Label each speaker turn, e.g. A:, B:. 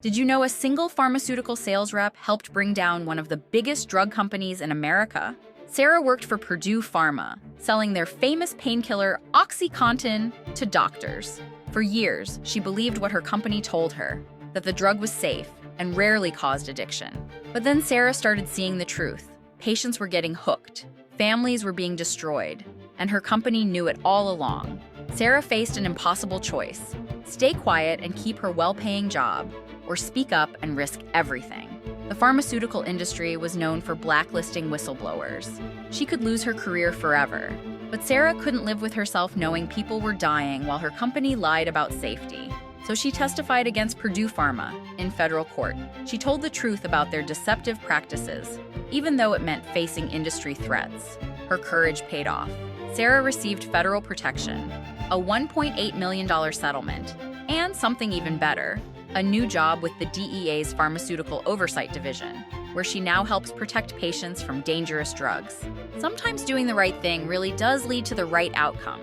A: Did you know a single pharmaceutical sales rep helped bring down one of the biggest drug companies in America? Sarah worked for Pharma, selling their famous painkiller OxyContin to doctors. For years, she believed what her company told her, that the drug was safe and rarely caused addiction. But then Sarah started seeing the truth. Patients were getting hooked, families were being destroyed, and her company knew it all along. Sarah faced an impossible choice: stay quiet and keep her well-paying job, or speak up and risk everything. The pharmaceutical industry was known for blacklisting whistleblowers. She could lose her career forever. But Sarah couldn't live with herself knowing people were dying while her company lied about safety. So she testified against Pharma in federal court. She told the truth about their deceptive practices, even though it meant facing industry threats. Her courage paid off. Sarah received federal protection, a $1.8 million settlement, and something even better, a new job with the DEA's Pharmaceutical Oversight Division, where she now helps protect patients from dangerous drugs. Sometimes doing the right thing really does lead to the right outcome.